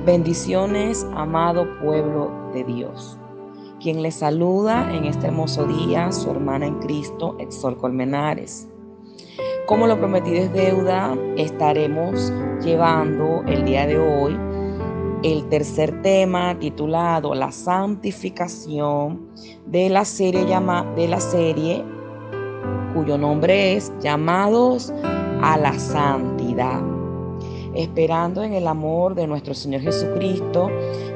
Bendiciones, amado pueblo de Dios. Quien les saluda en este hermoso día, su hermana en Cristo, Exol Colmenares. Como lo prometido es deuda, estaremos llevando el día de hoy el tercer tema titulado La santificación de la serie cuyo nombre es Llamados a la Santidad. Esperando en el amor de nuestro Señor Jesucristo,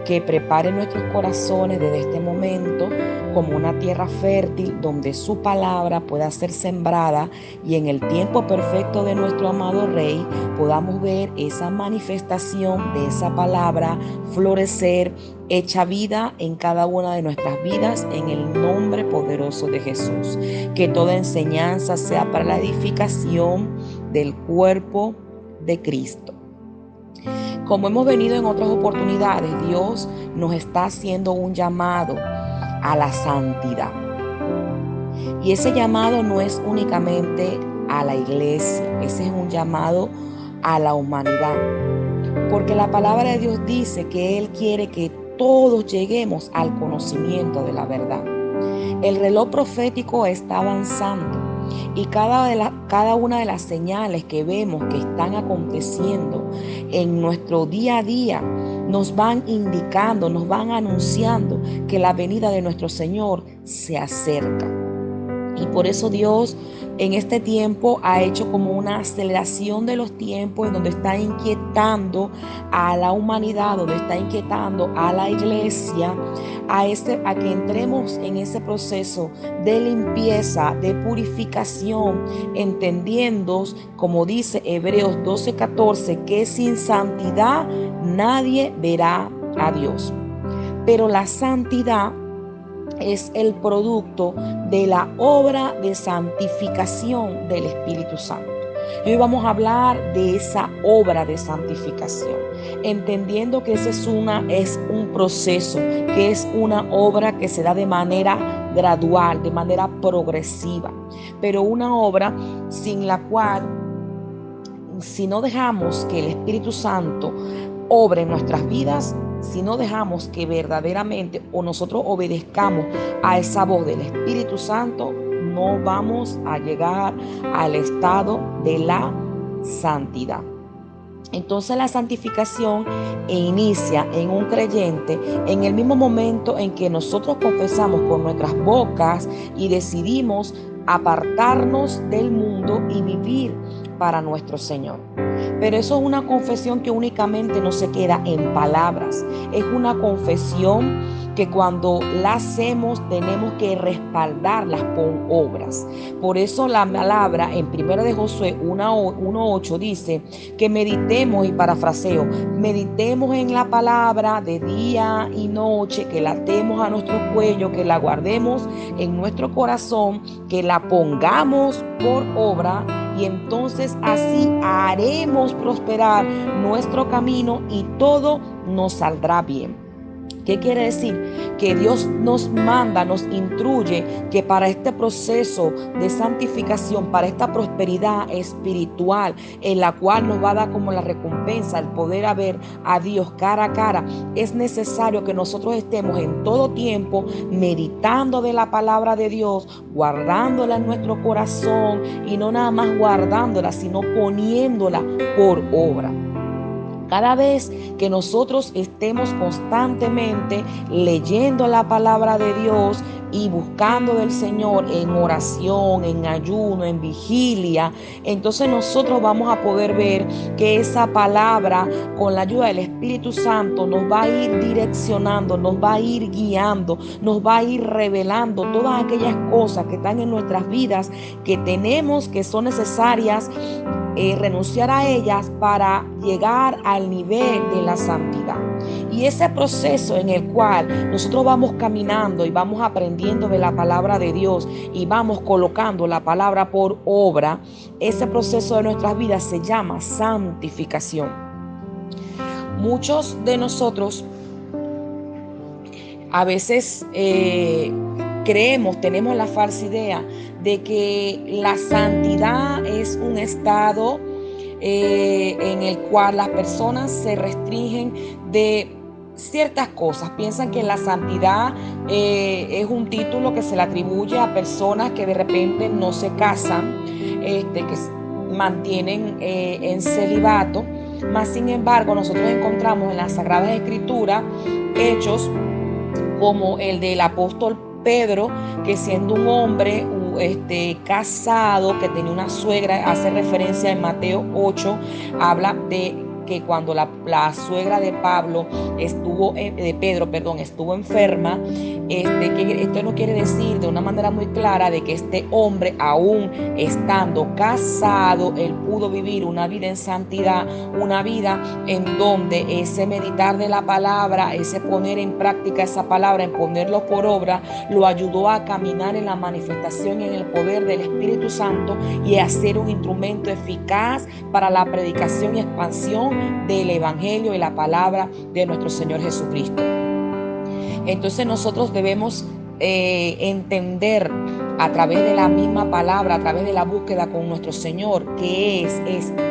que prepare nuestros corazones desde este momento como una tierra fértil donde su palabra pueda ser sembrada y en el tiempo perfecto de nuestro amado Rey podamos ver esa manifestación de esa palabra florecer, hecha vida en cada una de nuestras vidas en el nombre poderoso de Jesús. Que toda enseñanza sea para la edificación del cuerpo de Cristo. Como hemos venido en otras oportunidades, Dios nos está haciendo un llamado a la santidad. Y ese llamado no es únicamente a la iglesia, ese es un llamado a la humanidad. Porque la palabra de Dios dice que Él quiere que todos lleguemos al conocimiento de la verdad. El reloj profético está avanzando. Y cada una de las señales que vemos que están aconteciendo en nuestro día a día nos van indicando, nos van anunciando que la venida de nuestro Señor se acerca. Y por eso Dios en este tiempo ha hecho como una aceleración de los tiempos en donde está inquietando a la humanidad, donde está inquietando a la iglesia, a que entremos en ese proceso de limpieza, de purificación, entendiendo, como dice Hebreos 12:14, que sin santidad nadie verá a Dios. Pero la santidad es el producto de la obra de santificación del Espíritu Santo. Y hoy vamos a hablar de esa obra de santificación, entendiendo que ese es un proceso, que es una obra que se da de manera gradual, de manera progresiva, pero una obra sin la cual, si no dejamos que el Espíritu Santo obre en nuestras vidas, si no dejamos que verdaderamente o nosotros obedezcamos a esa voz del Espíritu Santo, no vamos a llegar al estado de la santidad. Entonces la santificación inicia en un creyente en el mismo momento en que nosotros confesamos con nuestras bocas y decidimos apartarnos del mundo y vivir para nuestro Señor. Pero eso es una confesión que únicamente no se queda en palabras. Es una confesión que cuando la hacemos tenemos que respaldarlas con obras. Por eso la palabra en 1 de Josué 1:8 dice que meditemos, y parafraseo, meditemos en la palabra de día y noche, que la atemos a nuestro cuello, que la guardemos en nuestro corazón, que la pongamos por obra, y entonces así haremos prosperar nuestro camino y todo nos saldrá bien. ¿Qué quiere decir? Que Dios nos manda, nos instruye que para este proceso de santificación, para esta prosperidad espiritual, en la cual nos va a dar como la recompensa el poder ver a Dios cara a cara, es necesario que nosotros estemos en todo tiempo meditando de la palabra de Dios, guardándola en nuestro corazón, y no nada más guardándola, sino poniéndola por obra. Cada vez que nosotros estemos constantemente leyendo la palabra de Dios y buscando del Señor en oración, en ayuno, en vigilia, entonces nosotros vamos a poder ver que esa palabra, con la ayuda del Espíritu Santo, nos va a ir direccionando, nos va a ir guiando, nos va a ir revelando todas aquellas cosas que están en nuestras vidas, que son necesarias renunciar a ellas para llegar al nivel de la santidad. Y ese proceso en el cual nosotros vamos caminando y vamos aprendiendo de la palabra de Dios y vamos colocando la palabra por obra, ese proceso de nuestras vidas se llama santificación. Muchos de nosotros a veces tenemos la falsa idea de que la santidad es un estado en el cual las personas se restringen de ciertas cosas. Piensan que la santidad es un título que se le atribuye a personas que de repente no se casan, que mantienen en celibato. Mas sin embargo, nosotros encontramos en las Sagradas Escrituras hechos como el del apóstol Pedro, que siendo un hombre casado, que tenía una suegra, hace referencia en Mateo 8, habla de que cuando la suegra de Pedro estuvo enferma, que esto no quiere decir de una manera muy clara de que este hombre, aún estando casado, él pudo vivir una vida en santidad, una vida en donde ese meditar de la palabra, ese poner en práctica esa palabra, en ponerlo por obra, lo ayudó a caminar en la manifestación y en el poder del Espíritu Santo y a ser un instrumento eficaz para la predicación y expansión del Evangelio y la palabra de nuestro Señor Jesucristo. Entonces nosotros debemos entender a través de la misma palabra, a través de la búsqueda con nuestro Señor, qué es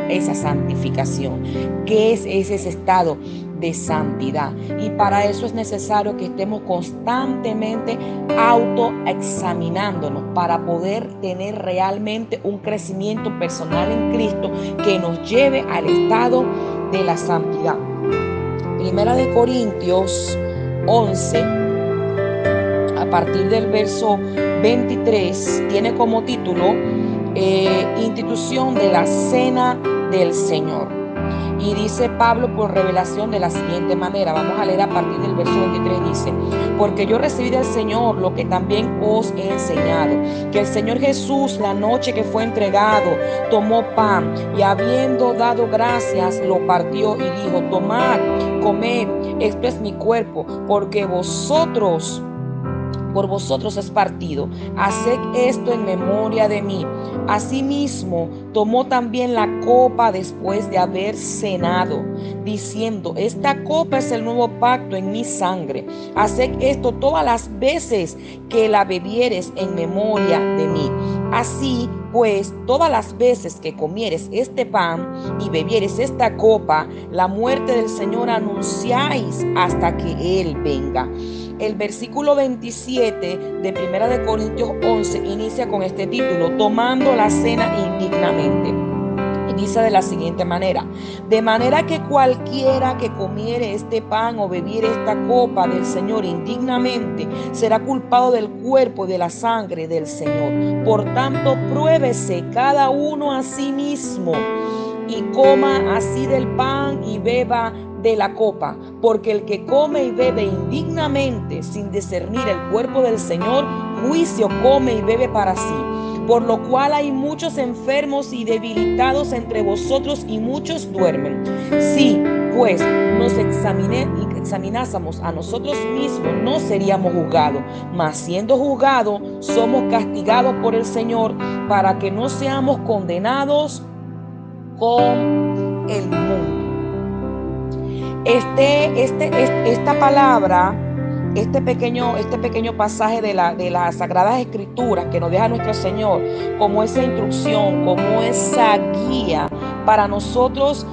esa santificación, qué es ese estado de santidad. Y para eso es necesario que estemos constantemente autoexaminándonos para poder tener realmente un crecimiento personal en Cristo que nos lleve al estado de la santidad. Primera de Corintios 11, a partir del verso 23, tiene como título institución de la cena del Señor. Y dice Pablo por revelación de la siguiente manera. Vamos a leer a partir del verso 23. Dice: porque yo recibí del Señor lo que también os he enseñado, que el Señor Jesús, la noche que fue entregado, tomó pan y habiendo dado gracias, lo partió y dijo: tomad, comed, esto es mi cuerpo, por vosotros es partido. Haced esto en memoria de mí. Asimismo, tomó también la copa después de haber cenado, diciendo: esta copa es el nuevo pacto en mi sangre. Haced esto todas las veces que la bebieres en memoria de mí. Así pues, todas las veces que comieres este pan y bebieres esta copa, la muerte del Señor anunciáis hasta que Él venga. El versículo 27 de Primera de Corintios 11 inicia con este título: tomando la cena indignamente. Y dice de la siguiente manera: de manera que cualquiera que comiere este pan o bebiere esta copa del Señor indignamente será culpado del cuerpo y de la sangre del Señor. Por tanto, pruébese cada uno a sí mismo y coma así del pan y beba de la copa, porque el que come y bebe indignamente sin discernir el cuerpo del Señor, juicio come y bebe para sí. Por lo cual hay muchos enfermos y debilitados entre vosotros y muchos duermen. Si pues nos examinásemos a nosotros mismos, no seríamos juzgados, mas siendo juzgados somos castigados por el Señor, para que no seamos condenados con el mundo. Esta palabra, este pequeño pasaje de las Sagradas Escrituras que nos deja nuestro Señor como esa instrucción, como esa guía para nosotros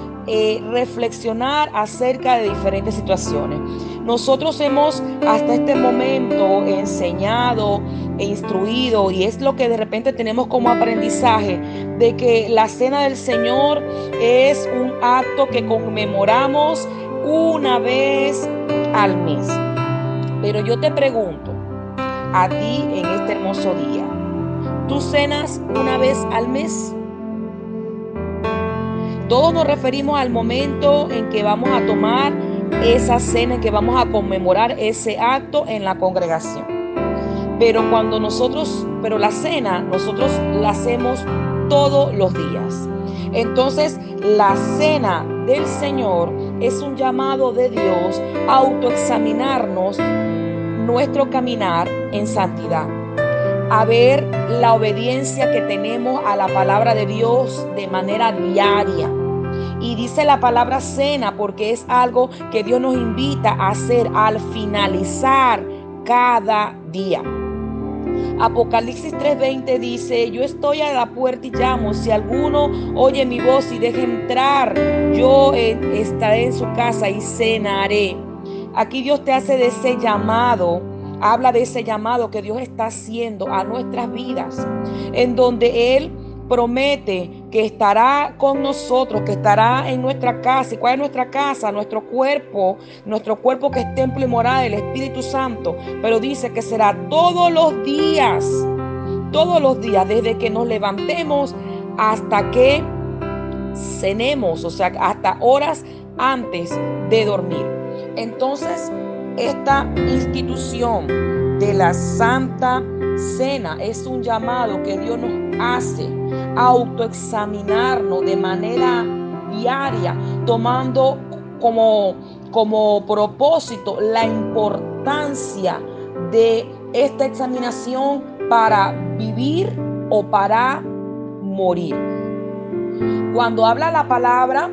reflexionar acerca de diferentes situaciones. Nosotros hemos hasta este momento enseñado e instruido, y es lo que de repente tenemos como aprendizaje, de que la cena del Señor es un acto que conmemoramos una vez al mes. Pero yo te pregunto a ti en este hermoso día, ¿tú cenas una vez al mes? Todos nos referimos al momento en que vamos a tomar esa cena, en que vamos a conmemorar ese acto en la congregación. Pero la cena nosotros la hacemos todos los días. Entonces, la cena del Señor es un llamado de Dios a autoexaminarnos nuestro caminar en santidad, a ver la obediencia que tenemos a la palabra de Dios de manera diaria. Y dice la palabra cena porque es algo que Dios nos invita a hacer al finalizar cada día. Apocalipsis 3:20 dice: yo estoy a la puerta y llamo, si alguno oye mi voz y deja entrar, yo estaré en su casa y cenaré. Aquí Dios te hace de ese llamado, habla de ese llamado que Dios está haciendo a nuestras vidas, en donde Él promete que estará con nosotros, que estará en nuestra casa. ¿Y cuál es nuestra casa? Nuestro cuerpo que es templo y morada del Espíritu Santo. Pero dice que será todos los días, desde que nos levantemos hasta que cenemos, o sea, hasta horas antes de dormir. Entonces, esta institución de la Santa Cena es un llamado que Dios nos hace a autoexaminarnos de manera diaria, tomando como propósito la importancia de esta examinación para vivir o para morir. Cuando habla la palabra,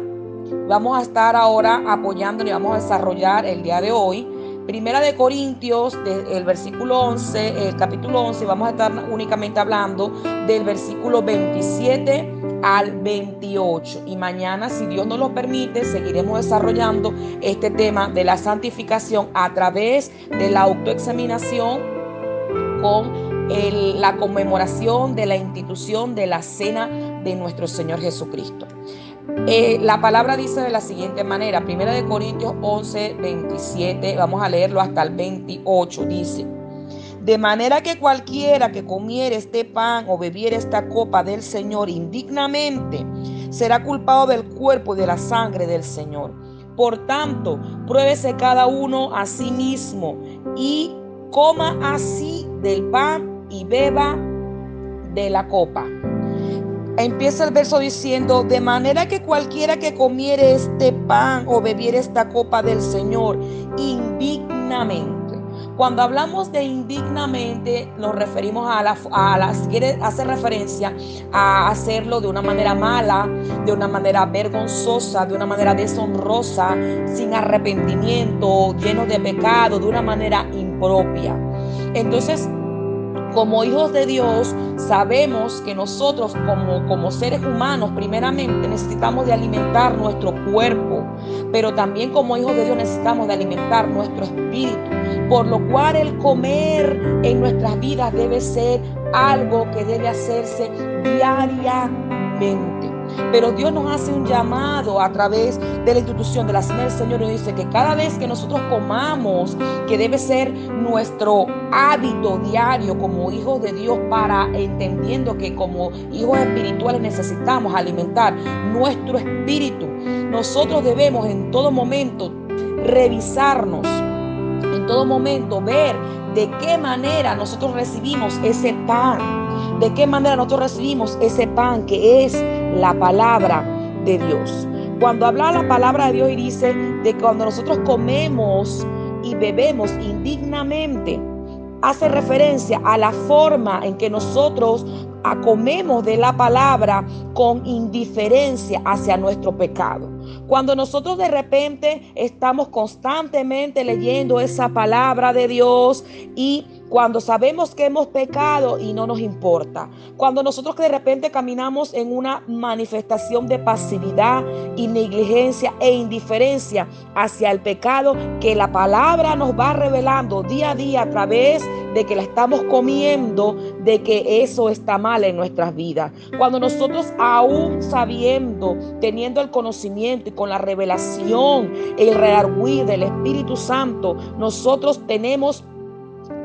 vamos a estar ahora apoyándonos y vamos a desarrollar el día de hoy Primera de Corintios, el versículo 11, el capítulo 11, vamos a estar únicamente hablando del versículo 27 al 28. Y mañana, si Dios nos lo permite, seguiremos desarrollando este tema de la santificación a través de la autoexaminación con la conmemoración de la institución de la cena de nuestro Señor Jesucristo. La palabra dice de la siguiente manera, Primera de Corintios 11, 27, vamos a leerlo hasta el 28, dice: de manera que cualquiera que comiere este pan o bebiere esta copa del Señor indignamente, será culpado del cuerpo y de la sangre del Señor. Por tanto, pruébese cada uno a sí mismo y coma así del pan y beba de la copa. Empieza el verso diciendo: de manera que cualquiera que comiere este pan o bebiere esta copa del Señor indignamente. Cuando hablamos de indignamente, nos referimos si quiere hacer referencia a hacerlo de una manera mala, de una manera vergonzosa, de una manera deshonrosa, sin arrepentimiento, lleno de pecado, de una manera impropia. Entonces, como hijos de Dios, sabemos que nosotros como seres humanos primeramente necesitamos de alimentar nuestro cuerpo, pero también como hijos de Dios necesitamos de alimentar nuestro espíritu, por lo cual el comer en nuestras vidas debe ser algo que debe hacerse diariamente. Pero Dios nos hace un llamado a través de la institución de la Cena del Señor y dice que cada vez que nosotros comamos, que debe ser nuestro hábito diario como hijos de Dios, para entendiendo que como hijos espirituales necesitamos alimentar nuestro espíritu. Nosotros debemos en todo momento revisarnos, en todo momento ver de qué manera nosotros recibimos ese pan, de qué manera nosotros recibimos ese pan que es la palabra de Dios. Cuando habla la palabra de Dios y dice de que cuando nosotros comemos y bebemos indignamente, hace referencia a la forma en que nosotros comemos de la palabra con indiferencia hacia nuestro pecado. Cuando nosotros de repente estamos constantemente leyendo esa palabra de Dios y cuando sabemos que hemos pecado y no nos importa. Cuando nosotros de repente caminamos en una manifestación de pasividad y negligencia e indiferencia hacia el pecado que la palabra nos va revelando día a día a través de que la estamos comiendo, de que eso está mal en nuestras vidas. Cuando nosotros aún sabiendo, teniendo el conocimiento y con la revelación, el redarguir del Espíritu Santo, nosotros tenemos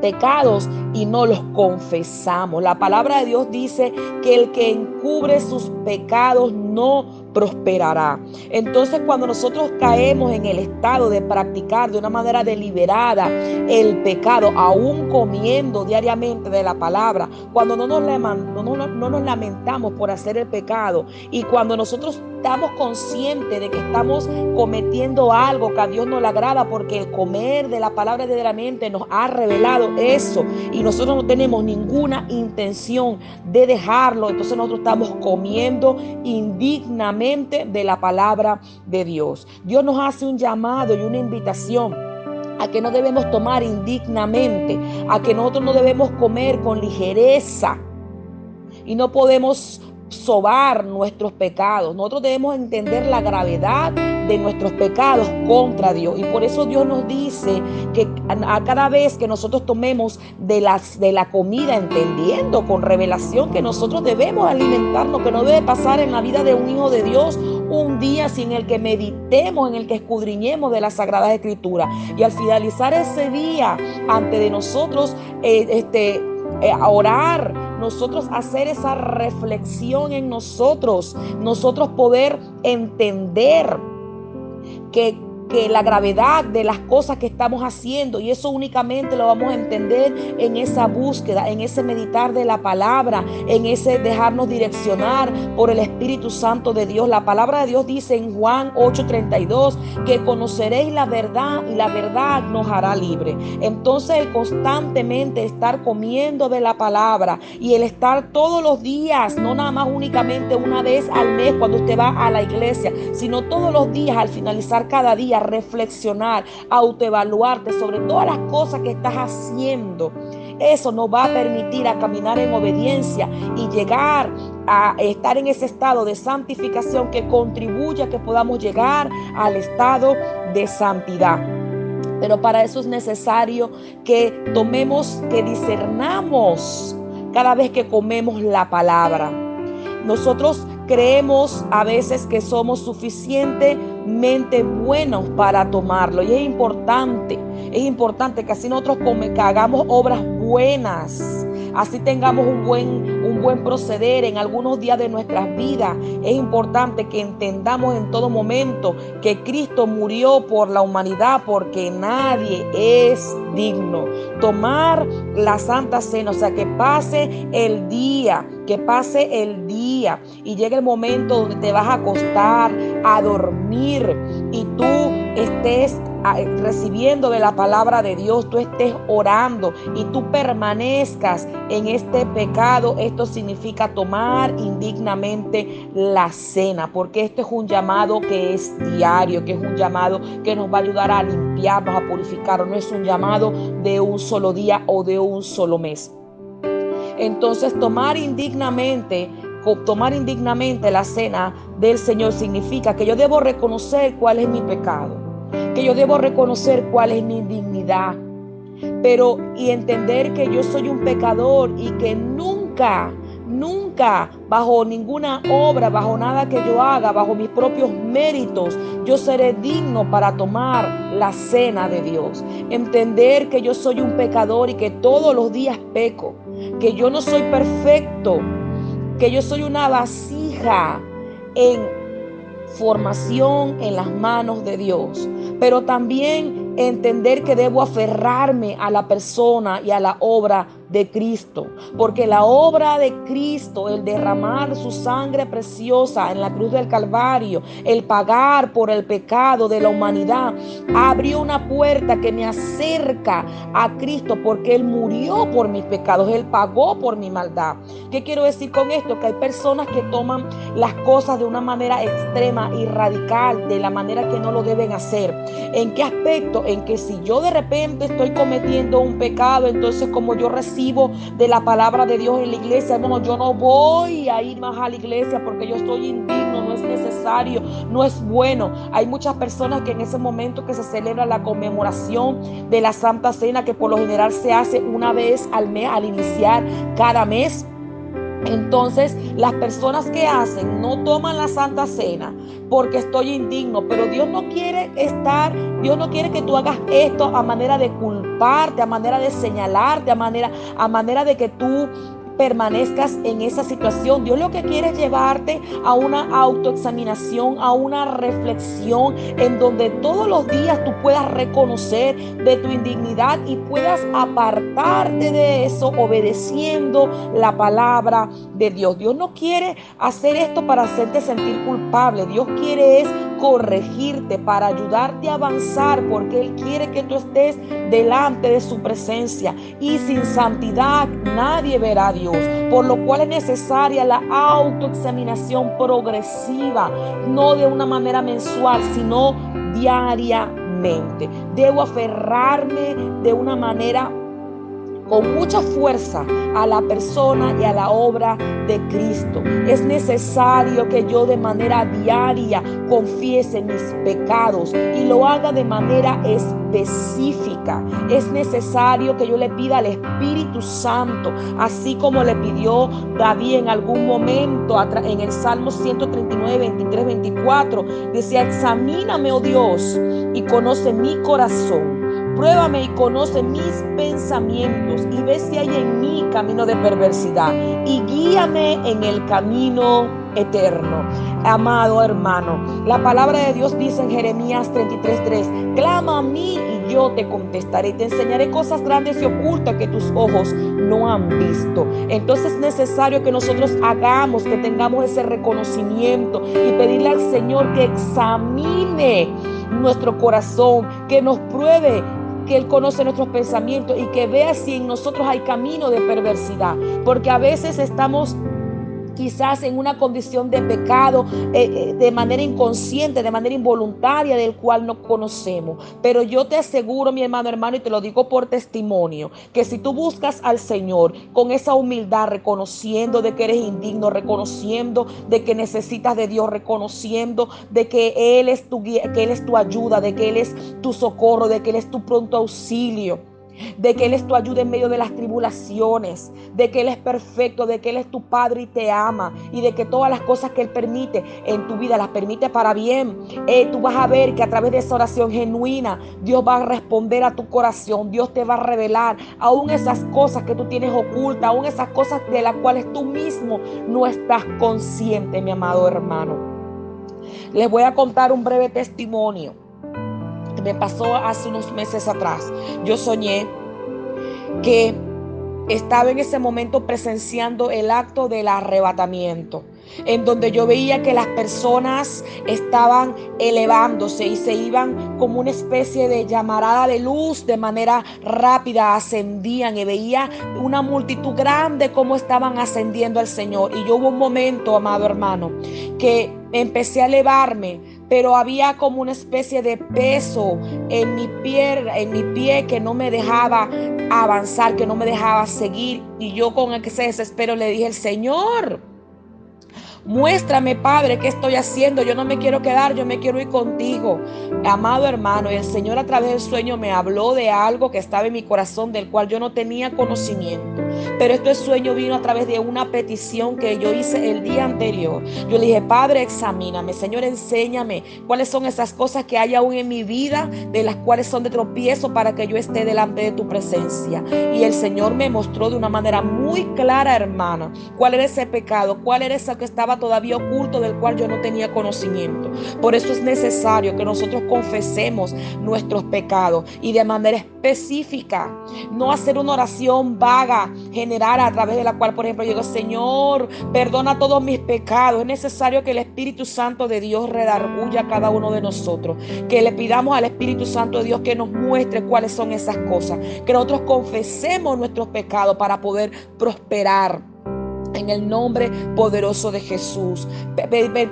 pecados y no los confesamos. La palabra de Dios dice que el que encubre sus pecados no prosperará. Entonces, cuando nosotros caemos en el estado de practicar de una manera deliberada el pecado, aún comiendo diariamente de la palabra, cuando no nos lamentamos por hacer el pecado y cuando nosotros estamos conscientes de que estamos cometiendo algo que a Dios no le agrada, porque el comer de la palabra diariamente nos ha revelado eso y nosotros no tenemos ninguna intención de dejarlo, entonces nosotros estamos comiendo indignamente de la palabra de Dios. Dios nos hace un llamado y una invitación a que no debemos tomar indignamente, a que nosotros no debemos comer con ligereza y no podemos sobar nuestros pecados. Nosotros debemos entender la gravedad de nuestros pecados contra Dios, y por eso Dios nos dice que a cada vez que nosotros tomemos de la comida, entendiendo con revelación que nosotros debemos alimentarnos, que no debe pasar en la vida de un hijo de Dios un día sin el que meditemos, en el que escudriñemos de las Sagradas Escrituras, y al finalizar ese día ante de nosotros a orar, nosotros hacer esa reflexión en nosotros poder entender que la gravedad de las cosas que estamos haciendo, y eso únicamente lo vamos a entender en esa búsqueda, en ese meditar de la palabra, en ese dejarnos direccionar por el Espíritu Santo de Dios. La palabra de Dios dice en Juan 8:32 que conoceréis la verdad y la verdad nos hará libre. Entonces el constantemente estar comiendo de la palabra y el estar todos los días, no nada más únicamente una vez al mes cuando usted va a la iglesia, sino todos los días al finalizar cada día, reflexionar, autoevaluarte sobre todas las cosas que estás haciendo. Eso nos va a permitir a caminar en obediencia y llegar a estar en ese estado de santificación que contribuye a que podamos llegar al estado de santidad. Pero para eso es necesario que tomemos, que discernamos cada vez que comemos la palabra. Nosotros creemos a veces que somos suficientemente buenos para tomarlo, y es importante que así nosotros que hagamos obras buenas, así tengamos un buen proceder en algunos días de nuestras vidas. Es importante que entendamos en todo momento que Cristo murió por la humanidad, porque nadie es digno. Tomar la Santa Cena, o sea, que pase el día y llegue el momento donde te vas a acostar a dormir y tú estés recibiendo de la palabra de Dios, tú estés orando y tú permanezcas en este pecado. Esto significa tomar indignamente la cena, porque este es un llamado que es diario, que es un llamado que nos va a ayudar a limpiarnos, a purificarnos. No es un llamado de un solo día o de un solo mes. Entonces, tomar indignamente la cena del Señor significa que yo debo reconocer cuál es mi pecado, que yo debo reconocer cuál es mi indignidad, y entender que yo soy un pecador y que nunca, bajo ninguna obra, bajo nada que yo haga, bajo mis propios méritos, yo seré digno para tomar la cena de Dios. Entender que yo soy un pecador y que todos los días peco, que yo no soy perfecto, que yo soy una vasija en formación en las manos de Dios, pero también entender que debo aferrarme a la persona y a la obra de Cristo, porque la obra de Cristo, el derramar su sangre preciosa en la cruz del Calvario, el pagar por el pecado de la humanidad, abrió una puerta que me acerca a Cristo, porque Él murió por mis pecados, Él pagó por mi maldad. ¿Qué quiero decir con esto? Que hay personas que toman las cosas de una manera extrema y radical, de la manera que no lo deben hacer. ¿En qué aspecto? En que si yo de repente estoy cometiendo un pecado, entonces como yo recibo de la palabra de Dios en la iglesia, no, yo no voy a ir más a la iglesia porque yo estoy indigno, no es necesario, no es bueno. Hay muchas personas que en ese momento que se celebra la conmemoración de la Santa Cena, que por lo general se hace una vez al mes, al iniciar cada mes, entonces las personas que no toman la Santa Cena porque estoy indigno, pero Dios no quiere que tú hagas esto a manera de culparte, a manera de señalarte, a manera de que tú permanezcas en esa situación. Dios lo que quiere es llevarte a una autoexaminación, a una reflexión en donde todos los días tú puedas reconocer de tu indignidad y puedas apartarte de eso obedeciendo la palabra de Dios. Dios no quiere hacer esto para hacerte sentir culpable. Dios quiere es corregirte, para ayudarte a avanzar, porque Él quiere que tú estés delante de su presencia, y sin santidad nadie verá a Dios, por lo cual es necesaria la autoexaminación progresiva, no de una manera mensual, sino diariamente. firmemente. Debo aferrarme de una manera con mucha fuerza a la persona y a la obra de Cristo. Es necesario que yo de manera diaria confiese mis pecados y lo haga de manera específica. Es necesario que yo le pida al Espíritu Santo, así como le pidió David en algún momento en el Salmo 139, 23, 24. Decía: examíname, oh Dios, y conoce mi corazón. Pruébame y conoce mis pensamientos y ve si hay en mí camino de perversidad y guíame en el camino eterno. Amado hermano, la palabra de Dios dice en Jeremías 33:3: clama a mí y yo te contestaré y te enseñaré cosas grandes y ocultas que tus ojos no han visto. Entonces es necesario que nosotros hagamos, que tengamos ese reconocimiento y pedirle al Señor que examine nuestro corazón, que nos pruebe, que Él conoce nuestros pensamientos y que vea si en nosotros hay camino de perversidad, porque a veces estamos quizás en una condición de pecado de manera inconsciente, de manera involuntaria, del cual no conocemos. Pero yo te aseguro, mi hermano, y te lo digo por testimonio, que si tú buscas al Señor con esa humildad, reconociendo de que eres indigno, reconociendo de que necesitas de Dios, reconociendo de que Él es tu guía, que Él es tu ayuda, de que Él es tu socorro, de que Él es tu pronto auxilio, de que Él es tu ayuda en medio de las tribulaciones, de que Él es perfecto, de que Él es tu Padre y te ama, y de que todas las cosas que Él permite en tu vida las permite para bien. Tú vas a ver que a través de esa oración genuina Dios va a responder a tu corazón. Dios te va a revelar aún esas cosas que tú tienes ocultas, aún esas cosas de las cuales tú mismo no estás consciente, mi amado hermano. Les voy a contar un breve testimonio que me pasó hace unos meses atrás. Yo soñé que estaba en ese momento presenciando el acto del arrebatamiento, en donde yo veía que las personas estaban elevándose y se iban como una especie de llamarada de luz de manera rápida, ascendían, y veía una multitud grande como estaban ascendiendo al Señor. Y yo hubo un momento, amado hermano, que empecé a elevarme, pero había como una especie de peso en mi pie que no me dejaba avanzar, que no me dejaba seguir. Y yo con ese desespero le dije: el Señor, muéstrame, Padre, qué estoy haciendo. Yo no me quiero quedar, yo me quiero ir contigo. Amado hermano, el Señor a través del sueño me habló de algo que estaba en mi corazón, del cual yo no tenía conocimiento. Pero este sueño vino a través de una petición que yo hice el día anterior. Yo le dije: Padre, examíname. Señor, enséñame cuáles son esas cosas que hay aún en mi vida, de las cuales son de tropiezo, para que yo esté delante de tu presencia. Y el Señor me mostró de una manera muy clara, hermana, cuál era ese pecado, cuál era eso que estaba todavía oculto, del cual yo no tenía conocimiento. Por eso es necesario que nosotros confesemos nuestros pecados y de manera específica, no hacer una oración vaga, general, a través de la cual, por ejemplo, yo digo: Señor, perdona todos mis pecados. Es necesario que el Espíritu Santo de Dios redarguya a cada uno de nosotros, que le pidamos al Espíritu Santo de Dios que nos muestre cuáles son esas cosas, que nosotros confesemos nuestros pecados para poder prosperar en el nombre poderoso de Jesús.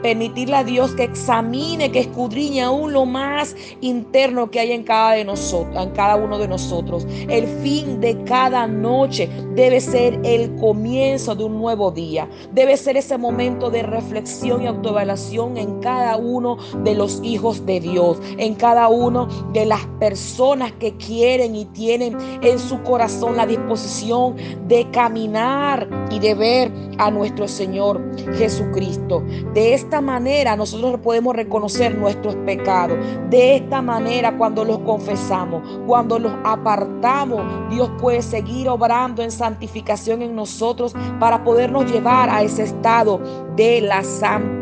Permitirle a Dios que examine, que escudriñe aún lo más interno que hay en cada uno de nosotros. El fin de cada noche debe ser el comienzo de un nuevo día. Debe ser ese momento de reflexión y autoevaluación en cada uno de los hijos de Dios, en cada uno de las personas que quieren y tienen en su corazón la disposición de caminar y de ver a nuestro Señor Jesucristo. De esta manera nosotros podemos reconocer nuestros pecados. De esta manera, cuando los confesamos, cuando los apartamos, Dios puede seguir obrando en santificación en nosotros para podernos llevar a ese estado de la santidad.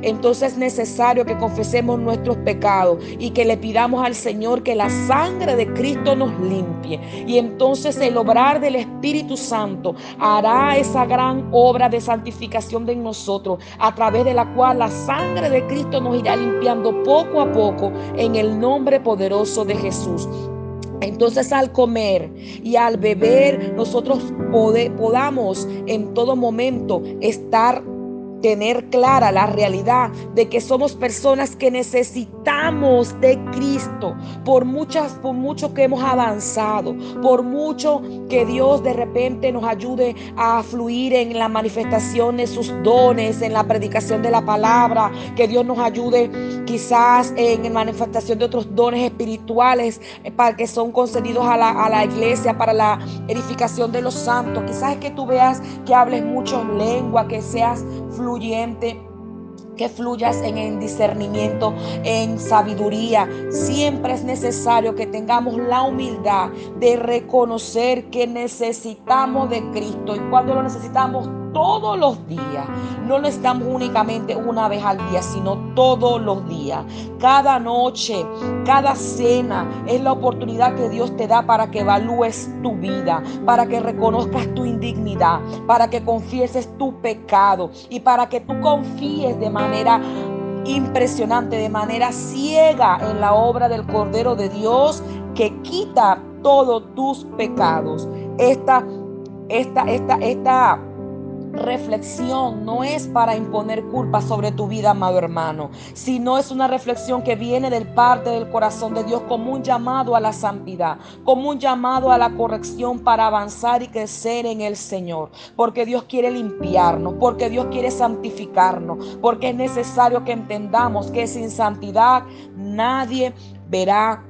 Entonces es necesario que confesemos nuestros pecados y que le pidamos al Señor que la sangre de Cristo nos limpie. Y entonces el obrar del Espíritu Santo hará esa gran obra de santificación de nosotros, a través de la cual la sangre de Cristo nos irá limpiando poco a poco, en el nombre poderoso de Jesús. Entonces, al comer y al beber, nosotros podamos en todo momento estar tener clara la realidad de que somos personas que necesitamos de Cristo, por mucho que hemos avanzado, por mucho que Dios de repente nos ayude a fluir en la manifestación de sus dones, en la predicación de la palabra, que Dios nos ayude quizás en la manifestación de otros dones espirituales para que son concedidos a la iglesia para la edificación de los santos. Quizás es que tú veas que hables mucho lengua, que seas fluyente, que fluyas en el discernimiento, en sabiduría. Siempre es necesario que tengamos la humildad de reconocer que necesitamos de Cristo, y cuando lo necesitamos todos los días. No lo necesitamos únicamente una vez al día, sino todos los días. Cada noche, cada cena es la oportunidad que Dios te da para que evalúes tu vida, para que reconozcas tu indignidad, para que confieses tu pecado y para que tú confíes de manera impresionante, de manera ciega en la obra del Cordero de Dios que quita todos tus pecados. Esta reflexión no es para imponer culpa sobre tu vida, amado hermano, sino es una reflexión que viene del parte del corazón de Dios como un llamado a la santidad, como un llamado a la corrección para avanzar y crecer en el Señor, porque Dios quiere limpiarnos, porque Dios quiere santificarnos, porque es necesario que entendamos que sin santidad nadie verá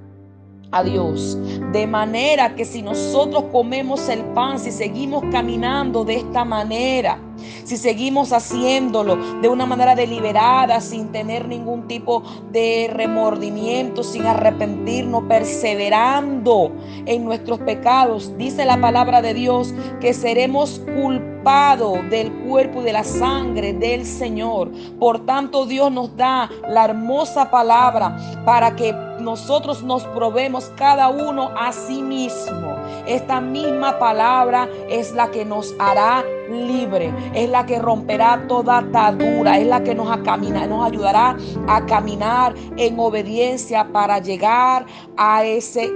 a Dios. De manera que si nosotros comemos el pan, si seguimos caminando de esta manera, si seguimos haciéndolo de una manera deliberada, sin tener ningún tipo de remordimiento, sin arrepentirnos, perseverando en nuestros pecados, dice la palabra de Dios que seremos culpados del cuerpo y de la sangre del Señor. Por tanto, Dios nos da la hermosa palabra para que nosotros nos probemos cada uno a sí mismo. Esta misma palabra es la que nos hará libre, es la que romperá toda atadura, es la que nos ayudará a caminar en obediencia para llegar a ese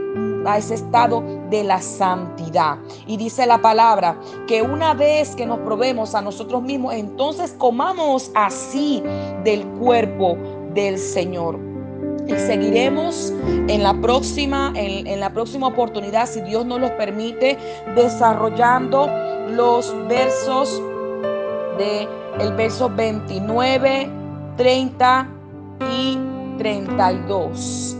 estado de la santidad. Y dice la palabra que una vez que nos probemos a nosotros mismos, entonces comamos así del cuerpo del Señor. Y seguiremos en la próxima oportunidad, si Dios nos lo permite, desarrollando los versos el verso 29, 30 y 32.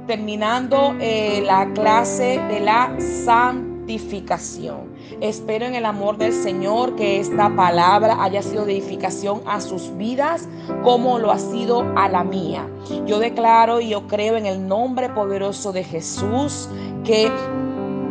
Terminando la clase de la santificación. Espero en el amor del Señor que esta palabra haya sido de edificación a sus vidas como lo ha sido a la mía. Yo declaro y yo creo en el nombre poderoso de Jesús que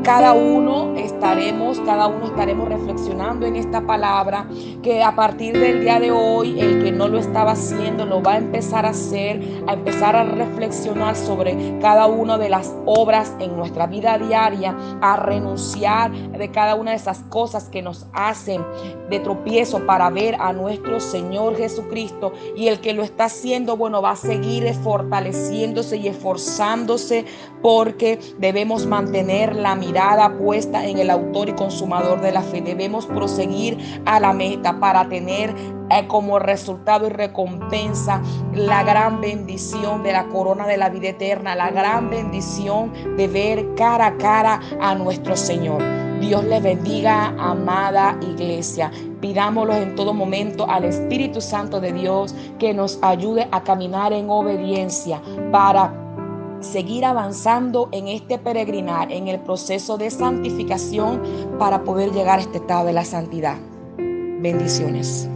cada uno estaremos reflexionando en esta palabra, que a partir del día de hoy el que no lo estaba haciendo lo va a empezar a hacer, a empezar a reflexionar sobre cada una de las obras en nuestra vida diaria, a renunciar de cada una de esas cosas que nos hacen de tropiezo para ver a nuestro Señor Jesucristo. Y el que lo está haciendo, bueno, va a seguir fortaleciéndose y esforzándose, porque debemos mantener la mirada puesta en el autor y consumador de la fe. Debemos proseguir a la meta para tener como resultado y recompensa la gran bendición de la corona de la vida eterna, la gran bendición de ver cara a cara a nuestro Señor. Dios les bendiga, amada iglesia. Pidámoslo en todo momento al Espíritu Santo de Dios que nos ayude a caminar en obediencia para seguir avanzando en este peregrinar, en el proceso de santificación, para poder llegar a este estado de la santidad. Bendiciones.